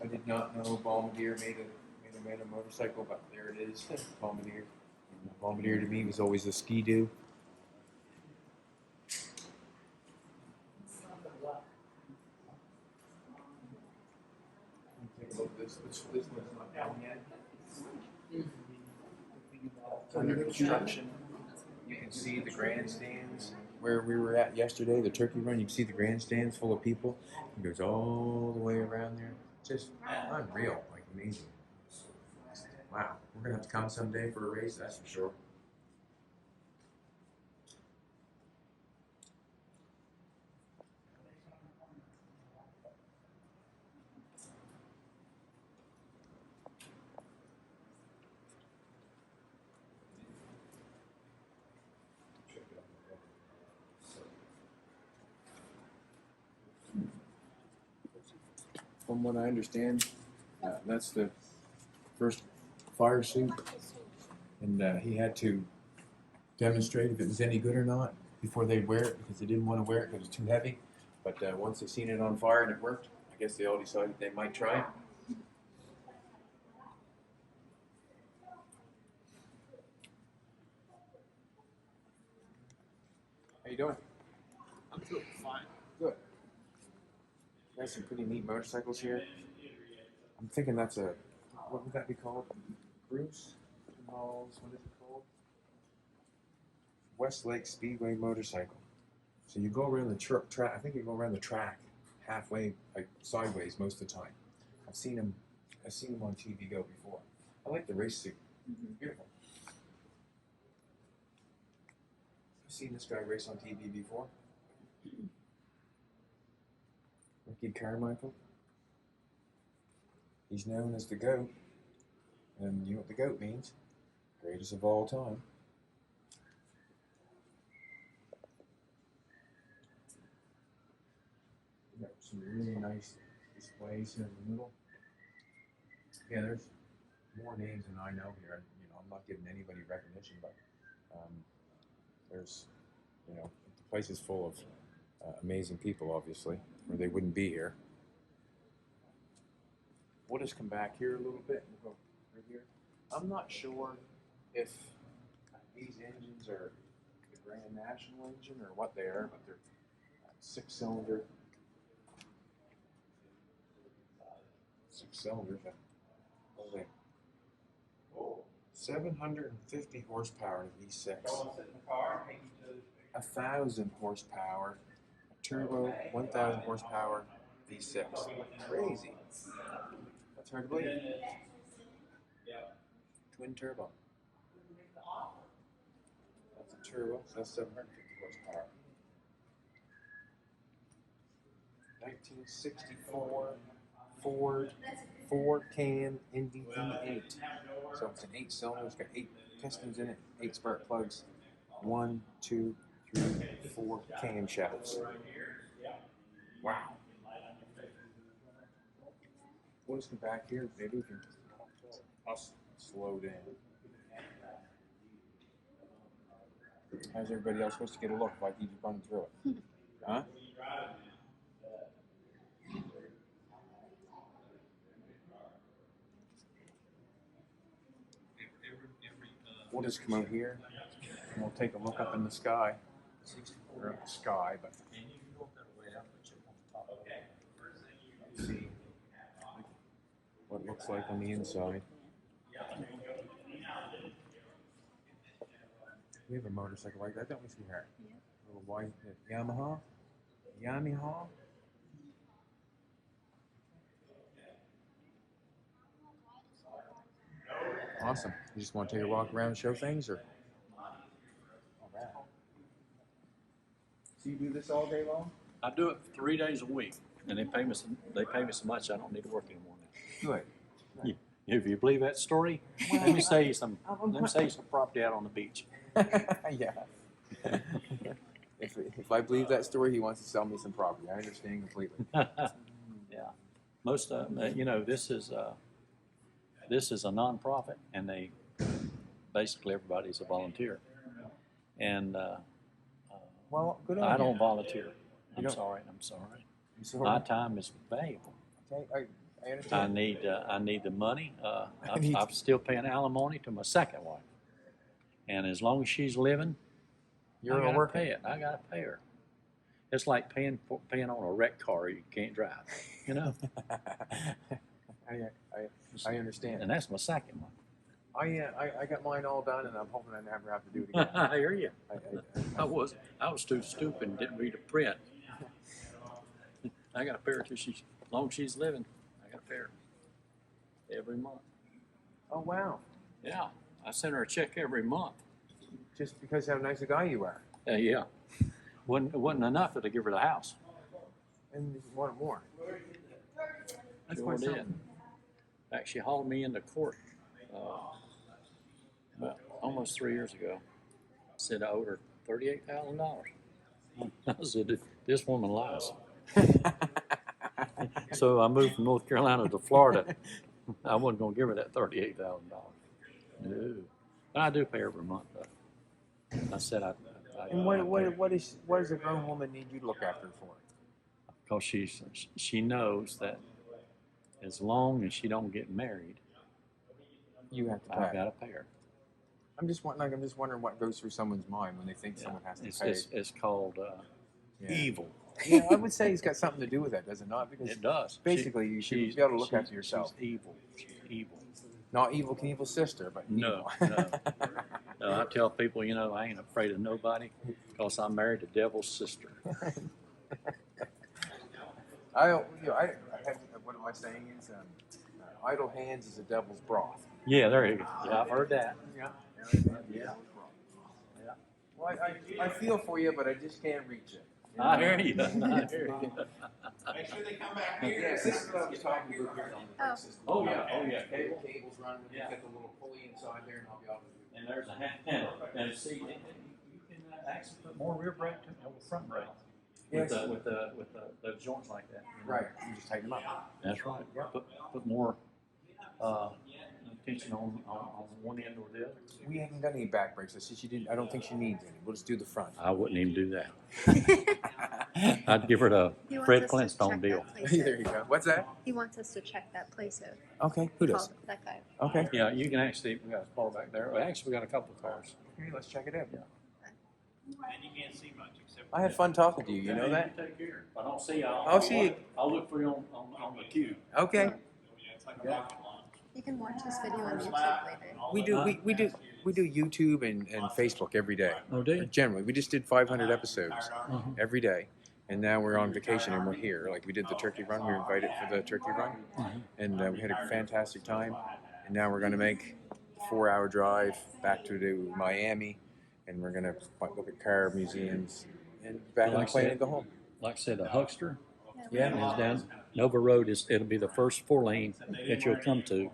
Speaker 1: I did not know Bombardier made a motorcycle, but there it is. Bombardier. Bombardier to me was always a ski-doo. Take a look at this. This one's not down yet. It's under construction. You can see the grandstands where we were at yesterday, the turkey run. You can see the grandstands full of people. It goes all the way around there. Just unreal, like amazing. Wow, we're gonna have to come someday for a race, that's for sure. From what I understand, that's the first fire suit, and he had to demonstrate if it was any good or not before they'd wear it because they didn't want to wear it because it was too heavy. But once they seen it on fire and it worked, I guess they all decided they might try it. How you doing?
Speaker 7: I'm doing fine.
Speaker 1: Good. There's some pretty neat motorcycles here. I'm thinking that's a, what would that be called? Bruce? What is it called? Westlake Speedway motorcycle. So you go around the track, I think you go around the track halfway, like sideways most of the time. I've seen them on TV go before. I like the race suit. Beautiful. I've seen this guy race on TV before. Ricky Carmichael. He's known as the GOAT. And you know what the GOAT means? Greatest of all time. We got some really nice displays here in the middle. Yeah, there's more names than I know here. You know, I'm not giving anybody recognition, but there's, you know, the place is full of amazing people, obviously, or they wouldn't be here. We'll just come back here a little bit and go right here. I'm not sure if these engines are the Grand National engine or what they are, but they're 6-cylinder. 6 cylinders. What are they? 750 horsepower V6. 1,000 horsepower. A turbo, 1,000 horsepower V6. Crazy. That's hard to believe. Twin turbo. That's a turbo, so that's 750 horsepower. 1964 Ford 4-cam NVD8. So it's an 8-cylinder. It's got 8 pistons in it, 8 spark plugs, 1, 2, 3, 4 camshafts. Wow. We'll just come back here. Maybe we can. I'll slow down. How's everybody else supposed to get a look if I keep running through it? Huh? We'll just come out here and we'll take a look up in the sky. Or up the sky, but see what it looks like on the inside. We have a motorcycle like that, don't we, sweetheart? Yeah. A little white Yamaha. Yamaha. Awesome. You just want to take a walk around and show things, or? All right. So you do this all day long?
Speaker 3: I do it 3 days a week, and they pay me so much I don't need to work anymore now.
Speaker 1: Good.
Speaker 3: Yeah. If you believe that story, let me sell you some property out on the beach.
Speaker 1: Yeah. If I believe that story, he wants to sell me some property. I understand completely.
Speaker 3: Yeah, most of them, you know, this is a nonprofit, and they basically everybody's a volunteer, and
Speaker 1: Well, good on
Speaker 3: I
Speaker 1: you.
Speaker 3: don't volunteer.
Speaker 1: You don't?
Speaker 3: I'm sorry.
Speaker 1: I'm sorry.
Speaker 3: My time is valuable.
Speaker 1: Okay, I understand.
Speaker 3: I need the money.
Speaker 1: need-
Speaker 3: I'm still paying alimony to my second wife, and as long as she's living,
Speaker 1: You're
Speaker 3: I gotta
Speaker 1: working.
Speaker 3: pay it. I gotta pay her. It's like paying on a wrecked car you can't drive. You know,
Speaker 1: I understand.
Speaker 3: and that's my second one.
Speaker 1: I got mine all done, and I'm hoping I never have to do it again.
Speaker 3: I hear you.
Speaker 1: I
Speaker 3: I was too stupid and didn't read a print. I got to pay her till as long as she's living. I got to pay her every month.
Speaker 1: oh wow!
Speaker 3: Yeah, I send her a check every month.
Speaker 1: Just because how nice a guy you are,
Speaker 3: Yeah, wasn't enough to give her the house.
Speaker 1: and you want more. That's
Speaker 3: Sure
Speaker 1: quite
Speaker 3: did.
Speaker 1: something.
Speaker 3: In fact, she hauled me into court about almost 3 years ago. Said I owed her $38,000. I said, this woman lies. So I moved from North Carolina to Florida. I wasn't going to give her that $38,000. No. But I do pay every month, though. I said I
Speaker 1: And what does a grown woman need you to look after for?
Speaker 3: because she knows that as long as she don't get married,
Speaker 1: You have to
Speaker 3: I've
Speaker 1: pay.
Speaker 3: got to pay her.
Speaker 1: I'm just wondering what goes through someone's mind when they think someone has to pay.
Speaker 3: It's called
Speaker 1: Yeah.
Speaker 3: evil.
Speaker 1: Yeah, I would say it's got something to do with that, does it not? Because
Speaker 3: It does.
Speaker 1: basically, you should be able to look after yourself.
Speaker 3: She's evil. She's evil.
Speaker 1: Not evil Knievel sister, but
Speaker 3: No,
Speaker 1: evil.
Speaker 3: no. I tell people, you know, I ain't afraid of nobody because I'm married to devil's sister.
Speaker 1: I have, what am I saying is, idle hands is a devil's broth.
Speaker 3: Yeah, there you go. Yeah, I've heard that.
Speaker 1: Yeah.
Speaker 3: Yeah.
Speaker 1: Well, I feel for you, but I just can't reach it.
Speaker 3: I hear you. I hear you.
Speaker 7: Make sure they come back here.
Speaker 1: Yes, this is what I was talking about here on the brake system.
Speaker 3: Oh, yeah. Oh, yeah.
Speaker 1: Cables running,
Speaker 3: Yeah.
Speaker 1: you got the little pulley inside there, and I'll be able to do it.
Speaker 3: And there's a handle. And see, you can actually put more rear brake to front brake.
Speaker 1: Yes.
Speaker 3: With the joints like that. You know?
Speaker 1: Right, you just tighten them up.
Speaker 3: That's right. Put more tension on one end or the other.
Speaker 1: We haven't done any back brakes. I don't think she needs any. We'll just do the front.
Speaker 3: I wouldn't even do that. I'd give her the
Speaker 2: He wants
Speaker 3: Fred
Speaker 2: us to
Speaker 3: Flintstone
Speaker 2: check
Speaker 3: deal.
Speaker 2: that place
Speaker 1: There
Speaker 2: out.
Speaker 1: you go. What's that?
Speaker 2: He wants us to check that place out.
Speaker 1: Okay, who does?
Speaker 2: Call that guy.
Speaker 1: Okay.
Speaker 3: Yeah, you can actually, we got a car back there. Well, actually, we got a couple of cars.
Speaker 1: Okay, let's check it out.
Speaker 3: Yeah.
Speaker 7: And you can't see much except.
Speaker 1: I had fun talking to you. You know that?
Speaker 3: Take care. If I don't see you,
Speaker 1: I'll see you.
Speaker 3: I'll look for you on the queue.
Speaker 1: Okay.
Speaker 7: Yeah, it's like a rocket launch.
Speaker 2: You can watch this video on YouTube later.
Speaker 1: We do YouTube and Facebook every day.
Speaker 3: Oh, do you?
Speaker 1: Generally, we just did 500 episodes every day, and now we're on vacation and we're here. Like we did the turkey run, we were invited for the turkey run, and we had a fantastic time. And now we're going to make a 4-hour drive back to Miami, and we're going to look at car museums and back on the plane and go home.
Speaker 3: Like I said, the Huckster
Speaker 1: Yeah,
Speaker 3: is down Nova Road. It'll be the first 4-lane that you'll come to.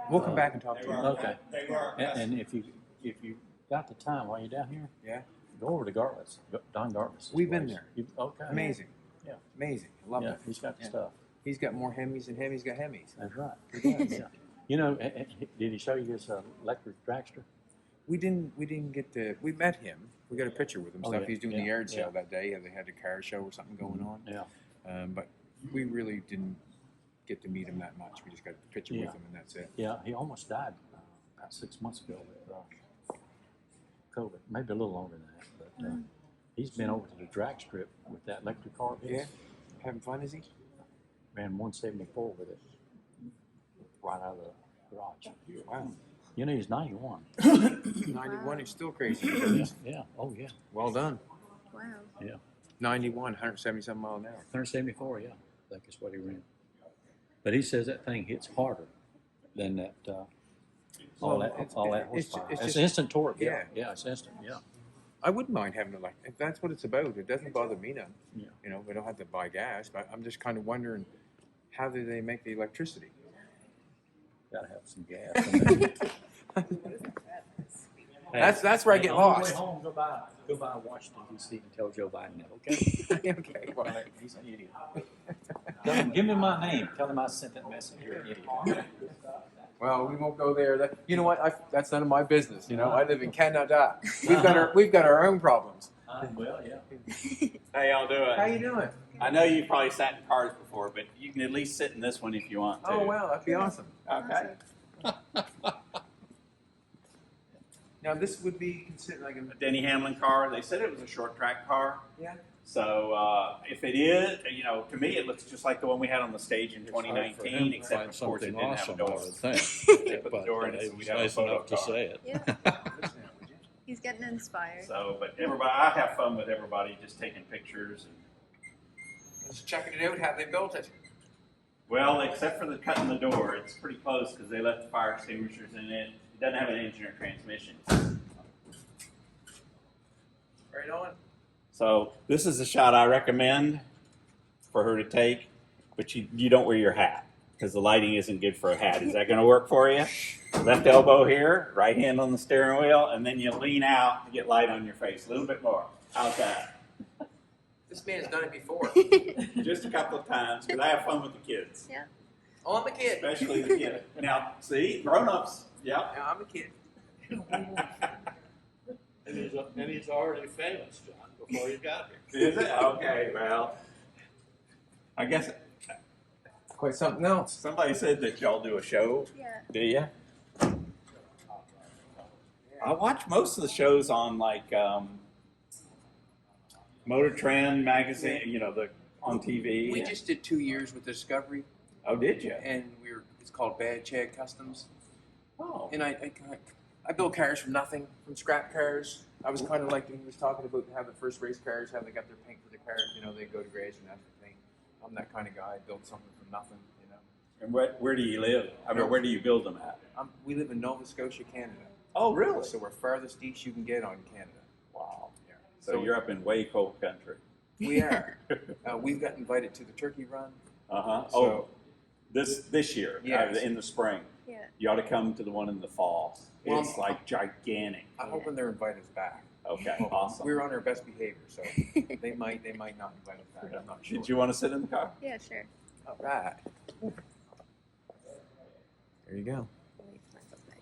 Speaker 1: we'll come back and talk to you.
Speaker 3: Okay. And if you got the time while you're down here,
Speaker 1: Yeah,
Speaker 3: go over to Gartlett's, Don Gartlett's.
Speaker 1: We've been there.
Speaker 3: Okay.
Speaker 1: amazing.
Speaker 3: Yeah.
Speaker 1: Amazing. I love
Speaker 3: Yeah,
Speaker 1: it.
Speaker 3: he's got the
Speaker 1: Yeah.
Speaker 3: stuff.
Speaker 1: He's got more Hemis than Hemi's got Hemis.
Speaker 3: That's right. He does, yeah. You know, did he show you his electric dragster?
Speaker 1: We didn't get to. We met him. We got a picture with him.
Speaker 3: Oh,
Speaker 1: Stuff
Speaker 3: yeah,
Speaker 1: he's doing the
Speaker 3: yeah,
Speaker 1: yard sale
Speaker 3: yeah.
Speaker 1: that day. They had a car show or something going on.
Speaker 3: Yeah.
Speaker 1: But we really didn't get to meet him that much. We just got a picture
Speaker 3: Yeah.
Speaker 1: with him, and that's it.
Speaker 3: Yeah, he almost died about 6 months ago with COVID. Maybe a little longer than that. But he's been over to the drag strip with that electric car. of his.
Speaker 1: Yeah, having fun, is he?
Speaker 3: Ran 174 with it right out of the garage.
Speaker 1: Wow.
Speaker 3: You know, he's 91.
Speaker 1: 91 is still crazy.
Speaker 3: Yeah, yeah. Oh, yeah.
Speaker 1: Well done.
Speaker 2: Wow.
Speaker 3: Yeah.
Speaker 1: 91, 177 mile an hour.
Speaker 3: 174, yeah. I think is what he ran. But he says that thing hits harder than that. All that
Speaker 1: it's
Speaker 3: horsepower.
Speaker 1: it's
Speaker 3: It's
Speaker 1: just-
Speaker 3: instant torque. Yeah.
Speaker 1: yeah.
Speaker 3: Yeah, it's instant. Yeah.
Speaker 1: I wouldn't mind having it like if that's what it's about. It doesn't bother me none.
Speaker 3: Yeah.
Speaker 1: You know, we don't have to buy gas, but I'm just kind of wondering how do they make the electricity?
Speaker 3: Got to have some gas. In there.
Speaker 1: That's where I get
Speaker 3: On the way
Speaker 1: lost.
Speaker 3: home, go Go by Washington, D.C. and tell Joe Biden that, okay?
Speaker 1: Okay, well, he's an idiot.
Speaker 3: Tell him, give me my name. Tell him I sent that message. You're an idiot.
Speaker 1: Well, we won't go there. You know what? That's none of my business. You know, I live in Canada. We've got our own problems.
Speaker 3: Well, yeah.
Speaker 8: How y'all doing?
Speaker 1: How you doing?
Speaker 8: I know you've probably sat in cars before, but you can at least sit in this one if you want to.
Speaker 1: Oh well, that'd be awesome.
Speaker 8: Okay.
Speaker 1: Now this would be considered like a
Speaker 8: A Denny Hamlin car. They said it was a short track car.
Speaker 1: yeah.
Speaker 8: So if it is, you know, to me it looks just like the one we had on the stage in 2019, except of course it didn't have a door. They put the door in it so we'd have a photo car.
Speaker 2: Yeah.
Speaker 1: Listen now, would you?
Speaker 2: He's getting inspired.
Speaker 8: So, but everybody, I have fun with everybody just taking pictures.
Speaker 1: Just checking it out. How they built it.
Speaker 8: Well, except for the cutting the door, it's pretty close because they left the fire extinguishers in it. It doesn't have an engine or transmission.
Speaker 1: Right on.
Speaker 8: So this is a shot I recommend for her to take, but you don't wear your hat because the lighting isn't good for a hat. Is that going to work for you? Left elbow here, right hand on the steering wheel, and then you lean out to get light on your face. A little bit more. How's that?
Speaker 1: This man's done it before.
Speaker 8: Just a couple of times because I have fun with the kids,
Speaker 2: Yeah.
Speaker 1: Oh, I'm a kid.
Speaker 8: especially the kid. Now, see, grown-ups, yep.
Speaker 1: Yeah, I'm a kid.
Speaker 7: And he's already famous, John, before you got here.
Speaker 8: Is it? Okay, well, I guess
Speaker 1: Quite something else.
Speaker 8: somebody said that y'all do a show.
Speaker 2: Yeah.
Speaker 8: Do you? I watch most of the shows on like Motor Trend magazine, you know, on TV.
Speaker 1: We just did 2 years with Discovery,
Speaker 8: Oh, did you?
Speaker 1: and it's called Bad Chad Customs.
Speaker 8: Oh,
Speaker 1: And I build cars from nothing, from scrap cars. I was kind of like he was talking about how the first race cars, how they got their paint for the cars. You know, they go to garage and have the paint. I'm that kind of guy. I build something from nothing. You know.
Speaker 8: and where do you live? I mean, where do you build them at?
Speaker 1: We live in Nova Scotia, Canada.
Speaker 8: Oh, really?
Speaker 1: So we're farthest east you can get on Canada.
Speaker 8: Wow.
Speaker 1: Yeah.
Speaker 8: So you're up in way cold country.
Speaker 1: We are. We've got invited to the turkey run.
Speaker 8: Uh-huh.
Speaker 1: So-
Speaker 8: Oh, this year,
Speaker 1: Yes.
Speaker 8: in the spring.
Speaker 2: Yeah.
Speaker 8: You ought to come to the one in the fall.
Speaker 1: Well,
Speaker 8: It's like gigantic.
Speaker 1: I'm hoping they'll invite us back.
Speaker 8: Okay, awesome.
Speaker 1: We're on our best behavior, so they might not invite us back. I'm not sure.
Speaker 8: Did you want to sit in the car?
Speaker 2: Yeah, sure.
Speaker 1: All right. There you go.
Speaker 2: Wait for my book bag.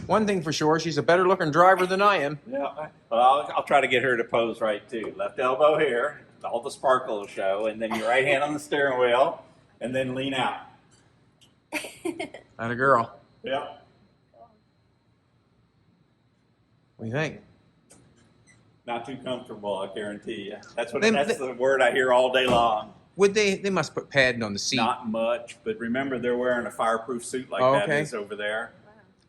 Speaker 1: One thing for sure, she's a better looking driver than I am.
Speaker 8: Yeah. Well, I'll try to get her to pose right too. Left elbow here, all the sparkle will show, and then your right hand on the steering wheel, and then lean out.
Speaker 1: Not a girl.
Speaker 8: Yep.
Speaker 1: What do you think?
Speaker 8: Not too comfortable, I guarantee you. That's
Speaker 1: They-
Speaker 8: the word I hear all day long.
Speaker 1: Would they must put padding on the seat.
Speaker 8: Not much, but remember they're wearing a fireproof suit like
Speaker 1: Oh,
Speaker 8: that
Speaker 1: okay.
Speaker 8: is over there.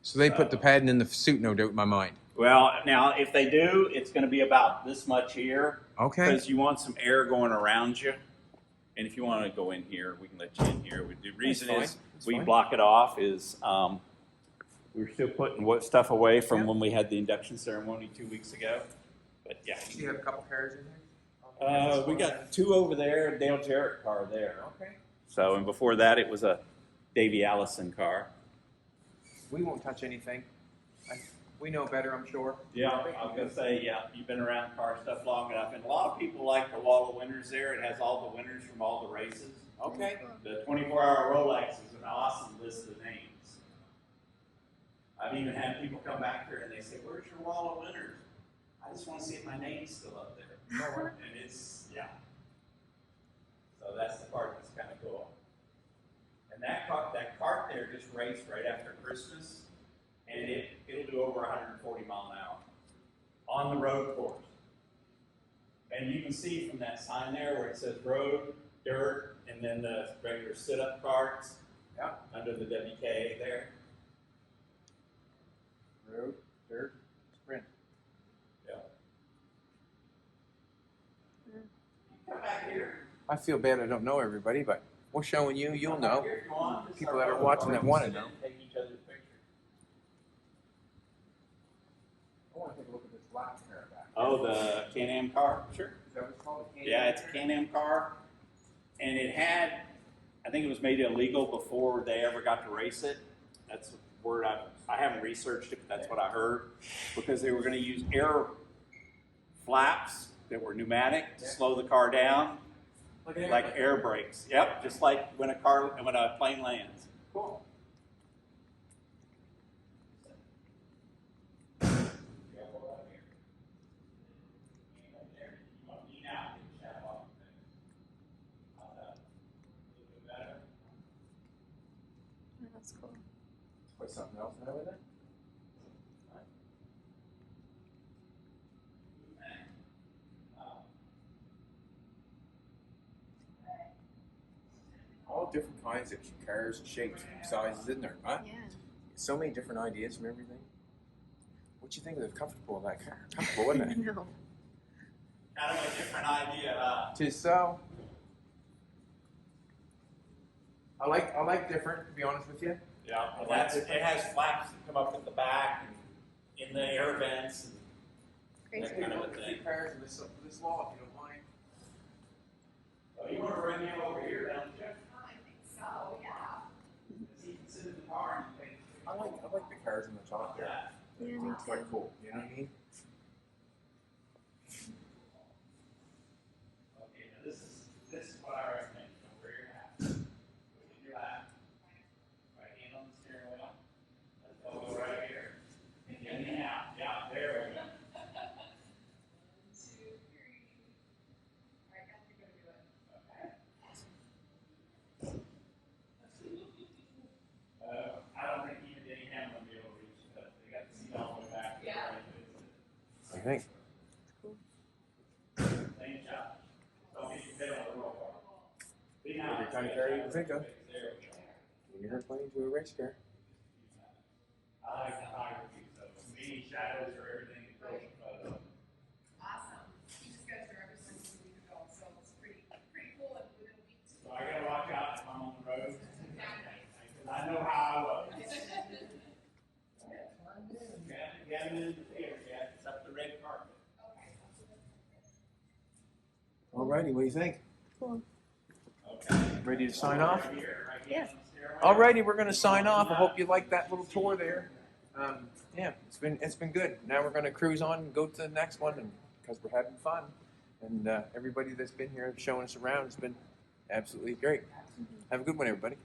Speaker 1: So they put the padding in the suit, no doubt in my mind.
Speaker 8: Well, now if they do, it's going to be about this much here
Speaker 1: Okay.
Speaker 8: because you want some air going around you. And if you want to go in here, we can let you in here. The reason
Speaker 1: fine.
Speaker 8: is
Speaker 1: That's
Speaker 8: we
Speaker 1: fine.
Speaker 8: block it off is we were still putting stuff away from
Speaker 1: Yeah.
Speaker 8: when we had the induction ceremony 2 weeks ago. But yeah,
Speaker 1: Do you have a couple cars in there?
Speaker 8: we got two over there, Dale Jarrett car there.
Speaker 1: Okay.
Speaker 8: So, and before that, it was a Davey Allison car.
Speaker 1: We won't touch anything. We know better, I'm sure.
Speaker 8: Yeah, I was gonna say, yeah, you've been around car stuff long enough, and a lot of people like the wall of winners there. It has all the winners from all the races.
Speaker 1: Okay.
Speaker 8: The 24-hour Rolex is an awesome list of names. I've even had people come back here and they say, "Where's your wall of winners?" I just want to see if my name's still up there. And it's, yeah. So that's the part that's kind of cool. And that cart there just raced right after Christmas, and it'll do over 140 mile an hour on the road course. And you can see from that sign there where it says road, dirt, and then the regular sit-up carts under the WK there.
Speaker 1: Road, dirt, sprint.
Speaker 8: Yeah. Come back here.
Speaker 1: I feel bad I don't know everybody, but we're showing you, you'll
Speaker 8: Come back
Speaker 1: know.
Speaker 8: here if you want. Just
Speaker 1: People
Speaker 8: start
Speaker 1: that are
Speaker 8: rolling
Speaker 1: watching that
Speaker 8: carts
Speaker 1: wanna
Speaker 8: and
Speaker 1: know.
Speaker 8: Take each other's pictures.
Speaker 1: I want to take a look at this black car back.
Speaker 8: Oh, the Can-Am car? Sure.
Speaker 1: Is that what it's called?
Speaker 8: Yeah, it's a Can-Am car. and it had, I think it was made illegal before they ever got to race it. That's the word I haven't researched it, but that's what I heard, because they were going to use air flaps that were pneumatic to slow the car down, like air brakes. Yep, just like when a plane lands.
Speaker 1: Cool.
Speaker 2: Oh, that's cool.
Speaker 1: Put something else in over there? All different kinds of cars and shapes and sizes, isn't there? Huh?
Speaker 2: Yeah.
Speaker 1: So many different ideas from everything. What you think of the comfortable of that car? Comfortable, wasn't it?
Speaker 2: No.
Speaker 8: Kind of a different idea.
Speaker 1: Tis so. I like different, to be honest with you.
Speaker 8: Yeah, well, it has flaps that come up at the back and in the air vents.
Speaker 2: Crazy.
Speaker 8: That kind of a thing.
Speaker 1: Cars in this wall, if you don't mind.
Speaker 8: Oh, you want to bring him over here, don't you?
Speaker 6: I think so, yeah.
Speaker 8: Because he can sit in the car and take.
Speaker 1: I like the cars on the top there.
Speaker 8: Yeah.
Speaker 2: Yeah, me
Speaker 1: It's quite
Speaker 2: too.
Speaker 1: cool. You know what I mean?
Speaker 8: Okay, now this is what I recommend. Where you're at. Put your lap. Right hand on the steering wheel. Let's go right here. And in and out. Yeah, there we go.
Speaker 6: 1, 2, 3. All right, guys, you're gonna do it.
Speaker 8: Okay. I don't think even Danny Hamlin will be able to reach it. They got the seat all the way back.
Speaker 6: Yeah.
Speaker 1: I think.
Speaker 8: Same job. Don't get your head on the roll bar. Be now.
Speaker 1: Every kind of car you can think of.
Speaker 8: There we go.
Speaker 1: When you're playing to a race car.
Speaker 8: I like photography, so me, shadows are everything that goes with photo.
Speaker 6: Awesome. You just got your every single week ago, so it's pretty cool that within weeks.
Speaker 8: So I gotta watch out if I'm on the road.
Speaker 6: Exactly.
Speaker 8: Because I know how I was. Get him in the theater, yeah, it's up the red carpet.
Speaker 1: Alrighty, what do you think?
Speaker 2: Cool.
Speaker 8: Okay.
Speaker 1: Ready to sign off?
Speaker 8: Right here, right
Speaker 2: Yeah.
Speaker 8: hand on the steering wheel.
Speaker 1: Alrighty, we're gonna sign off. I hope you liked that little tour there. Yeah, it's been good. Now we're gonna cruise on and go to the next one, and because we're having fun, and everybody that's been here showing us around has been absolutely great. Have a good one, everybody.